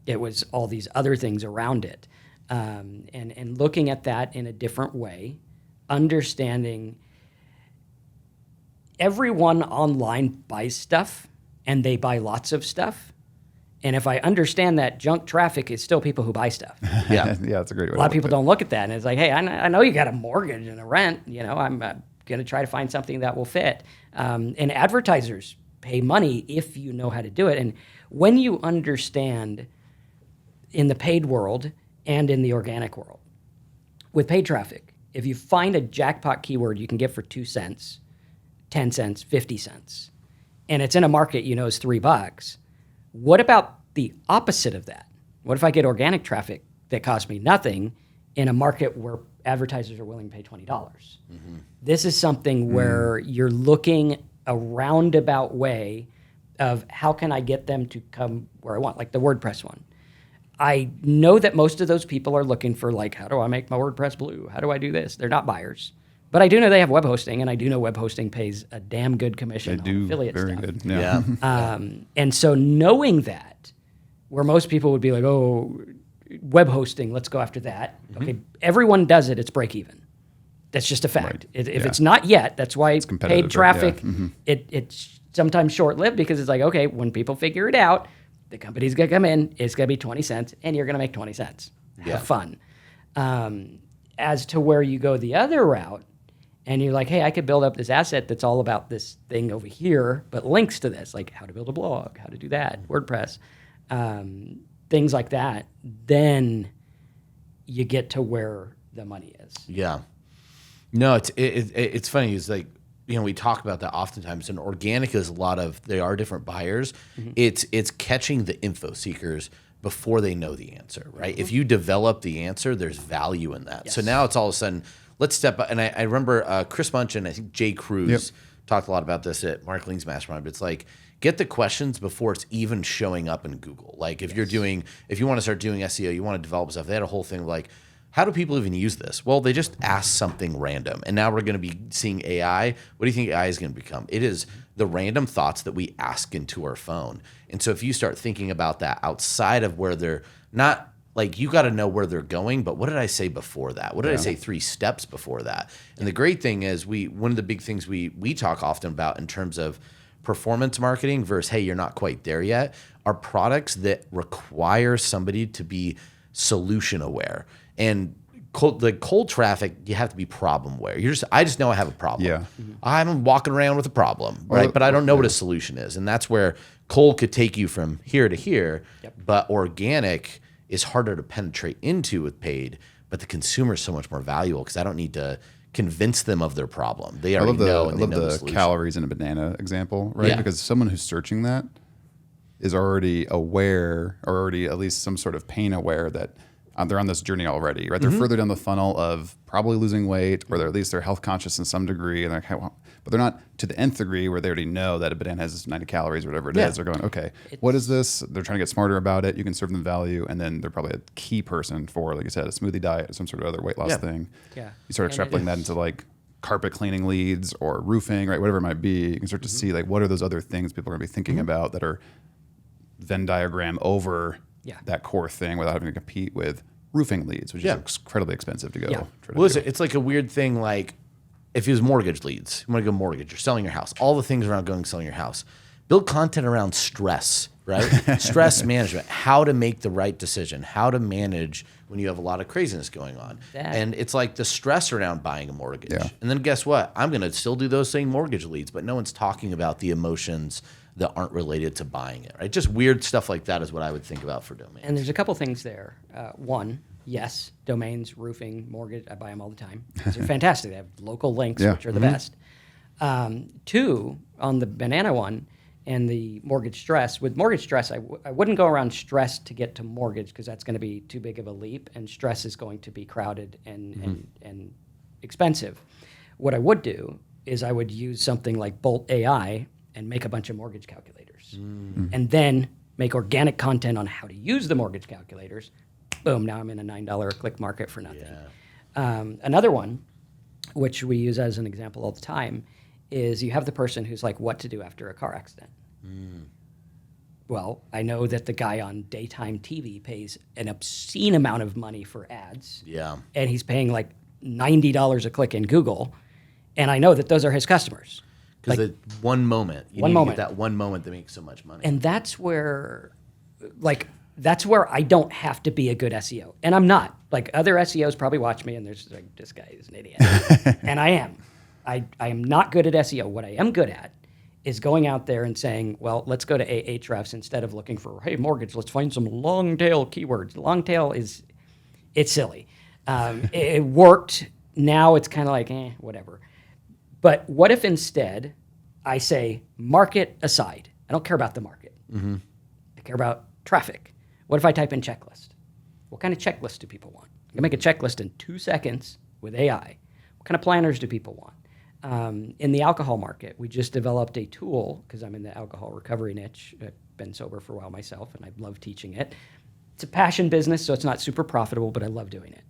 It was all these other things around it. And looking at that in a different way, understanding everyone online buys stuff, and they buy lots of stuff. And if I understand that junk traffic is still people who buy stuff. Yeah, that's a great way. A lot of people don't look at that, and it's like, hey, I know you got a mortgage and a rent. I'm going to try to find something that will fit. And advertisers pay money if you know how to do it. And when you understand in the paid world and in the organic world, with paid traffic, if you find a jackpot keyword you can get for 2 cents, 10 cents, 50 cents, and it's in a market is $3, what about the opposite of that? What if I get organic traffic that costs me nothing in a market where advertisers are willing to pay $20? Mm-hmm. This is something where you're looking a roundabout way of how can I get them to come where I want, like the WordPress one. I know that most of those people are looking for, like, how do I make my WordPress blue? How do I do this? They're not buyers. But I do know they have web hosting, and I do know web hosting pays a damn good commission on affiliate stuff. They do very good. Yeah. And so knowing that, where most people would be like, oh, web hosting, let's go after that. Mm-hmm. Okay, everyone does it. It's break even. That's just a fact. Right. If it's not yet, that's why it's paid traffic, it's sometimes short-lived, because it's like, okay, when people figure it out, the company's going to come in, it's going to be 20 cents, and you're going to make 20 cents. Have fun. As to where you go the other route, and you're like, hey, I could build up this asset that's all about this thing over here, but links to this, like how to build a blog, how to do that, WordPress, things like that, then you get to where the money is. Yeah. No, it's funny. It's like, we talk about that oftentimes, and organic is they are different buyers. Mm-hmm. It's catching the info seekers before they know the answer, right? Mm-hmm. If you develop the answer, there's value in that. Yes. So now it's all of a sudden, let's step up. And I remember Chris Bunch and I think Jay Cruz talked a lot about this at Mark Ling's Mastermind, but it's like, get the questions before it's even showing up in Google. Like if you want to start doing SEO, you want to develop stuff, they had a whole thing like, how do people even use this? Well, they just ask something random. And now we're going to be seeing AI. What do you think AI is going to become? It is the random thoughts that we ask into our phone. And so if you start thinking about that outside of where they're not, like, you got to know where they're going, but what did I say before that? What did I say 3 steps before that? And the great thing is one of the big things we talk often about in terms of performance marketing versus, hey, you're not quite there yet, are products that require somebody to be solution aware. And cold traffic, you have to be problem aware. I just know I have a problem. Yeah. Mm-hmm. I'm walking around with a problem, right? But I don't know what a solution is. And that's where cold could take you from here to here. Yep. But organic is harder to penetrate into with paid. But the consumer is so much more valuable because I don't need to convince them of their problem. They already know, and they know the solution. Calories in a banana example, right? Yeah. Because someone who's searching that is already aware, or already at least some sort of pain aware that they're on this journey already, right? They're further down the funnel of probably losing weight, or at least they're health conscious in some degree, and they're like, well, but they're not to the nth degree where they already know that a banana has 90 calories or whatever it is. They're going, okay, what is this? They're trying to get smarter about it. You can serve them value, and then they're probably a key person for, like you said, a smoothie diet or some sort of other weight loss thing. Yeah. You start extrapolating that into like carpet cleaning leads or roofing, right? Whatever it might be. You can start to see like what are those other things people are going to be thinking about that are Venn diagram over that core thing without having to compete with roofing leads, which is incredibly expensive to go. Well, it's like a weird thing. Like if you use mortgage leads, you want to go mortgage, you're selling your house, all the things around going selling your house. Build content around stress, right? Stress management, how to make the right decision, how to manage when you have a lot of craziness going on. And it's like the stress around buying a mortgage. And then guess what? I'm going to still do those same mortgage leads, but no one's talking about the emotions that aren't related to buying it, right? Just weird stuff like that is what I would think about for domains. And there's a couple things there. One, yes, domains, roofing, mortgage, I buy them all the time. They're fantastic. They have local links, which are the best. Two, on the banana one and the mortgage stress, with mortgage stress, I wouldn't go around stress to get to mortgage because that's going to be too big of a leap, and stress is going to be crowded and expensive. What I would do is I would use something like Bolt AI and make a bunch of mortgage calculators, and then make organic content on how to use the mortgage calculators. Boom, now I'm in a $9 a click market for nothing. Another one, which we use as an example all the time, is you have the person who's like, what to do after a car accident. Well, I know that the guy on daytime TV pays an obscene amount of money for ads. And he's paying like $90 a click in Google. And I know that those are his customers. Because like, one moment. You need to get that one moment that makes so much money. And that's where I don't have to be a good SEO. And I'm not. Like other SEOs probably watch me and they're just like, this guy is an idiot. And I am. I am not good at SEO. What I am good at is going out there and saying, well, let's go to Ahrefs instead of looking for, hey, mortgage, let's find some long tail keywords. Long tail it's silly. It worked. Now it's kind of like, whatever. But what if instead I say, market aside, I don't care about the market. I care about traffic. What if I type in checklist? What kind of checklist do people want? I can make a checklist in 2 seconds with AI. What kind of planners do people want? In the alcohol market, we just developed a tool, because I'm in the alcohol recovery niche. I've been sober for a while myself, and I love teaching it. It's a passion business, so it's not super profitable, but I love doing it.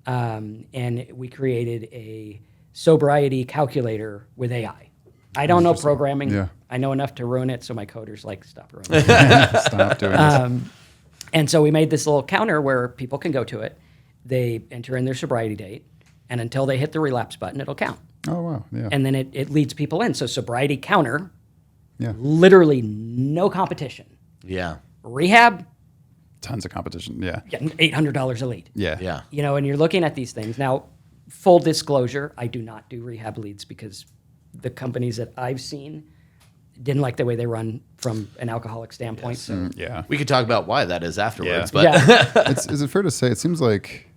And we created a sobriety calculator with AI. I don't know programming. I know enough to ruin it, so my coders like, stop ruining it. Stop doing this. And so we made this little counter where people can go to it. They enter in their sobriety date, and until they hit the relapse button, it'll count. Oh, wow. Yeah. And then it leads people in. So sobriety counter, literally no competition. Rehab, tons of competition. $800 a lead. Yeah. You know, and you're looking at these things. Now, full disclosure, I do not do rehab leads because the companies that I've seen didn't like the way they run from an alcoholic standpoint. So we could talk about why that is afterwards. But is it fair to say, it seems like,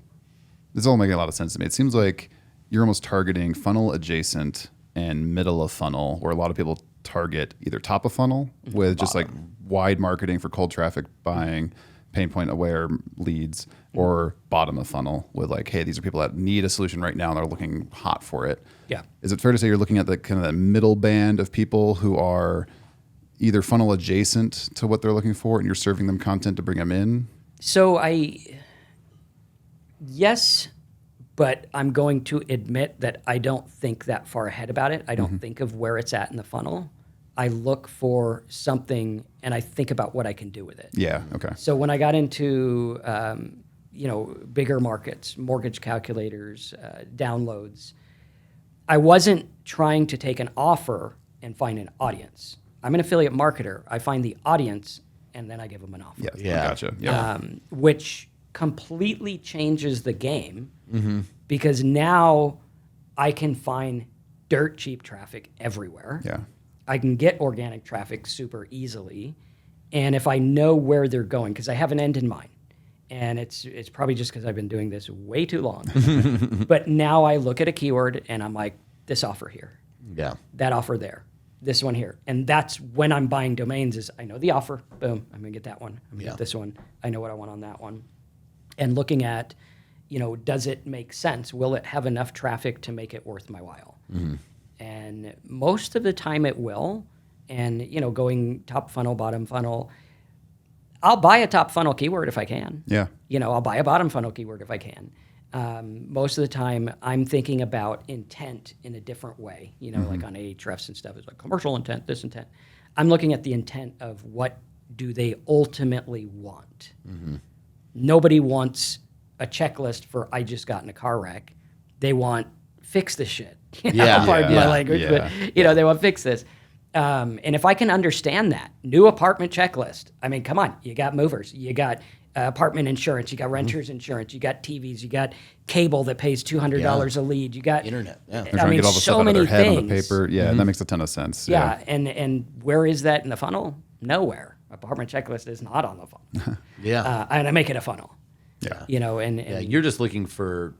this is all making a lot of sense to me. It seems like you're almost targeting funnel adjacent and middle of funnel, where a lot of people target either top of funnel with just like wide marketing for cold traffic buying, pain point aware leads, or bottom of funnel with like, hey, these are people that need a solution right now and they're looking hot for it. Is it fair to say you're looking at the kind of that middle band of people who are either funnel adjacent to what they're looking for and you're serving them content to bring them in? So yes, but I'm going to admit that I don't think that far ahead about it. I don't think of where it's at in the funnel. I look for something and I think about what I can do with it. Okay. So when I got into bigger markets, mortgage calculators, downloads, I wasn't trying to take an offer and find an audience. I'm an affiliate marketer. I find the audience and then I give them an offer. Gotcha. Which completely changes the game because now I can find dirt cheap traffic everywhere. I can get organic traffic super easily. And if I know where they're going, because I have an end in mind, and it's probably just because I've been doing this way too long. But now I look at a keyword and I'm like, this offer here. That offer there. This one here. And that's when I'm buying domains is I know the offer. Boom. I'm going to get that one. I'm going to get this one. I know what I want on that one. and looking at, does it make sense? Will it have enough traffic to make it worth my while? And most of the time it will. And, going top funnel, bottom funnel, I'll buy a top funnel keyword if I can. Yeah. I'll buy a bottom funnel keyword if I can. Most of the time I'm thinking about intent in a different way, like on Ahrefs and stuff. It's like commercial intent, this intent. I'm looking at the intent of what do they ultimately want. Nobody wants a checklist for I just got in a car wreck. They want fix this shit. Pardon my language, but they want fix this. And if I can understand that, new apartment checklist. I mean, come on, you got movers, you got apartment insurance, you got renters insurance, you got TVs, you got cable that pays $200 a lead, you got internet. Yeah, They're trying to get all the stuff out of their head on the paper. Yeah, that makes a ton of sense. Yeah, and where is that in the funnel? Nowhere. Apartment checklist is not on the funnel. And I make it a funnel. Yeah. And you're just looking for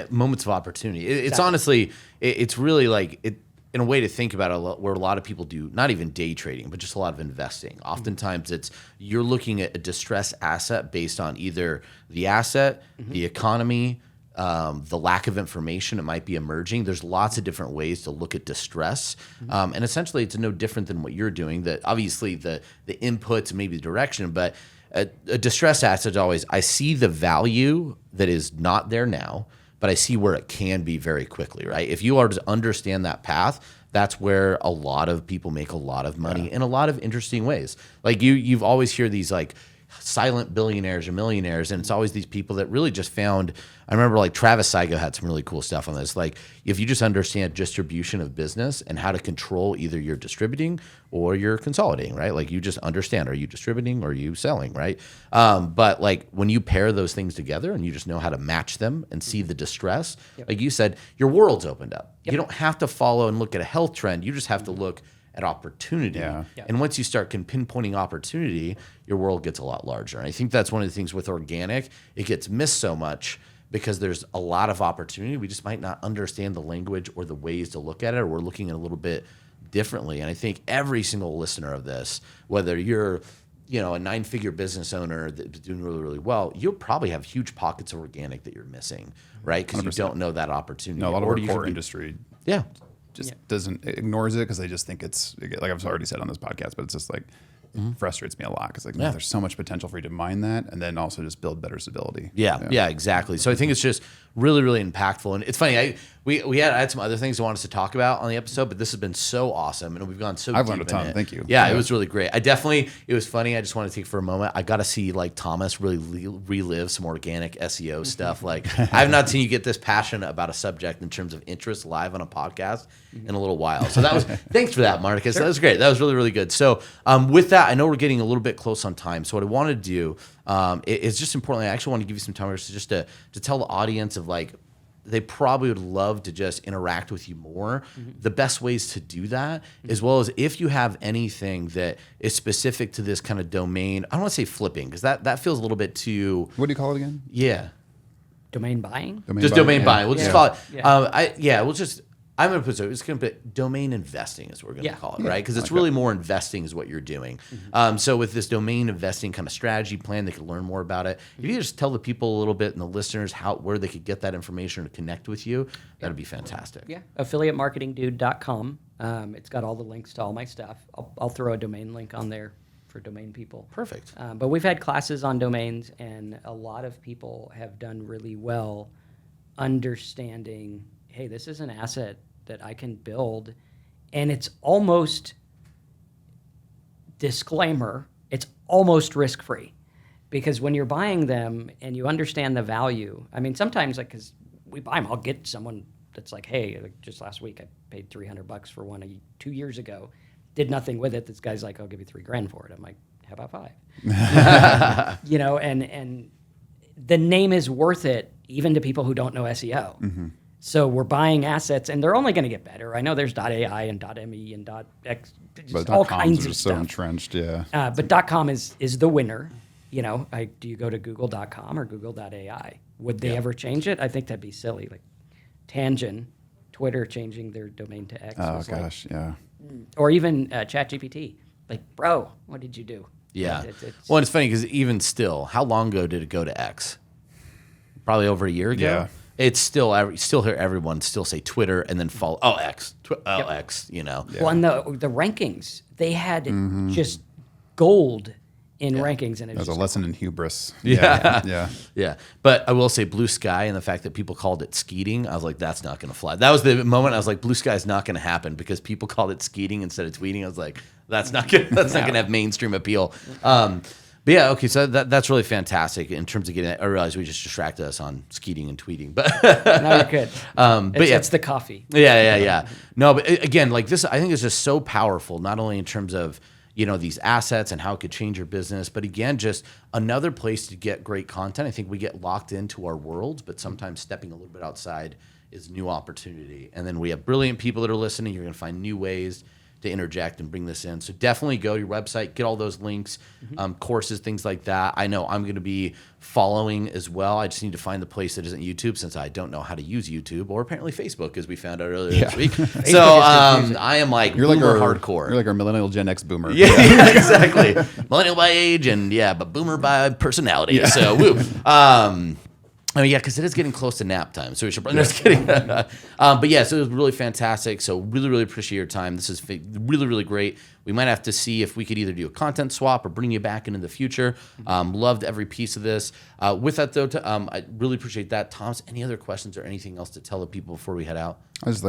moments of opportunity. It's honestly, it's really like it. In a way to think about it, where a lot of people do, not even day trading, but just a lot of investing. Oftentimes it's you're looking at a distressed asset based on either the asset, the economy, the lack of information it might be emerging. There's lots of different ways to look at distress. And essentially it's no different than what you're doing. That obviously the inputs, maybe the direction, but a distressed asset is always, I see the value that is not there now, but I see where it can be very quickly, right? If you are to understand that path, that's where a lot of people make a lot of money in a lot of interesting ways. Like you've always hear these like silent billionaires or millionaires, and it's always these people that really just found. I remember like Travis Saigo had some really cool stuff on this. Like if you just understand distribution of business and how to control either your distributing or you're consolidating, right? Like you just understand, are you distributing or are you selling, right? But like when you pair those things together and you just know how to match them and see the distress, like you said, your world's opened up. You don't have to follow and look at a health trend. You just have to look at opportunity. And once you start pinpointing opportunity, your world gets a lot larger. And I think that's one of the things with organic, it gets missed so much because there's a lot of opportunity. We just might not understand the language or the ways to look at it, or we're looking at it a little bit differently. And I think every single listener of this, whether you're a 9-figure business owner that's doing really, really well, you'll probably have huge pockets of organic that you're missing, right? Because you don't know that opportunity. No, a lot of our core industry just ignores it because they just think it's, like I've already said on this podcast, but it's just like, frustrates me a lot because man, there's so much potential for you to mine that and then also just build better stability. Yeah, exactly. So I think it's just really, really impactful. And it's funny, I had some other things I wanted to talk about on the episode, but this has been so awesome and we've gone so I've deep learned a ton. in it. Thank you. Yeah, it was really great. It was funny. I just want to take for a moment. I got to see like Thomas really relive some organic SEO stuff. Like I have not seen you get this passionate about a subject in terms of interest live on a podcast in a little while. So that was, thanks for that, Marcus. That was great. That was really, really good. So with that, I know we're getting a little bit close on time. So what I wanted to do is just importantly, I actually want to give you some time just to tell the audience of like, they probably would love to just interact with you more. The best ways to do that, as well as if you have anything that is specific to this kind of domain, I don't want to say flipping, because that feels a little bit too... What do you call it again? Yeah. Domain buying? Domain buying. We'll just call it... I'm going to put it's going to be domain investing is what we're going to call it, right? Because it's really more investing is what you're doing. So with this domain investing kind of strategy plan, they can learn more about it. If you just tell the people a little bit and the listeners where they could get that information to connect with you, that'd be fantastic. Yeah, affiliatemarketingdude.com. It's got all the links to all my stuff. I'll throw a domain link on there for domain people. Perfect. But we've had classes on domains, and a lot of people have done really well understanding, hey, this is an asset that I can build, and it's almost, disclaimer, it's almost risk-free, because when you're buying them and you understand the value, I mean, sometimes, like, because we buy them, I'll get someone that's like, hey, like just last week I paid $300 for one 2 years ago, did nothing with it. This guy's like, I'll give you $3,000 for it. I'm like, how about $5,000? And the name is worth it even to people who don't know SEO. So we're buying assets, and they're only going to get better. I know there's .ai and .me and .x, just all kinds of so stuff. entrenched, yeah. But .com is the winner. Do you go to google.com or google.ai? Would they ever change it? I think that'd be silly. Like Tangent, Twitter changing their domain to X. Oh, gosh, yeah. Or even ChatGPT. Like, bro, what did you do? Yeah. Well, it's funny because even still, how long ago did it go to X? probably over a year ago. Yeah. It's still hear everyone still say Twitter and then follow X, X. You know. Well, and the rankings, they had just gold in rankings, and it That's was a lesson in hubris. Yeah. Yeah. Yeah, but I will say Blue Sky and the fact that people called it skeeting, I was like, that's not going to fly. That was the moment I was like, Blue Sky is not going to happen because people called it skeeting instead of tweeting. I was like, that's not going to have mainstream appeal. But yeah, okay, so that's really fantastic in terms of getting it. I realize we just distracted us on skeeting and tweeting, but no, you're good. but yeah, It's the coffee. yeah. No, but again, like this, I think is just so powerful. Not only in terms of these assets and how it could change your business, but again, just another place to get great content. I think we get locked into our worlds, but sometimes stepping a little bit outside is new opportunity. And then we have brilliant people that are listening. You're going to find new ways to interject and bring this in. So definitely go to your website, get all those links, courses, things like that. I know I'm going to be following as well. I just need to find the place that isn't YouTube since I don't know how to use YouTube or apparently Facebook, as we found out earlier this week. So I am like boomer hardcore. You're like our millennial Gen X boomer. Yeah, exactly. Millennial by age and but boomer by personality. Yeah. So woo. I mean, yeah, because it is getting close to nap time, so we should. Just kidding. But yeah, so it was really fantastic. So really appreciate your time. This is really great. We might have to see if we could either do a content swap or bring you back into the future. Loved every piece of this. With that though, I really appreciate that. Thomas, any other questions or anything else to tell the people before we head out? I just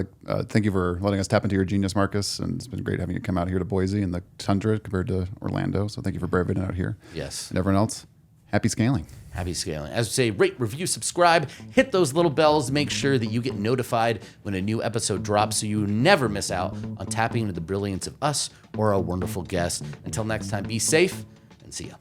thank you for letting us tap into your genius, Marcus, and it's been great having you come out here to Boise and the tundra compared to Orlando. So thank you for braving it out here. Yes. And everyone else, happy scaling. Happy scaling. As we say, rate, review, subscribe, hit those little bells, make sure that you get notified when a new episode drops so you never miss out on tapping into the brilliance of us or our wonderful guests. Until next time, be safe and see ya.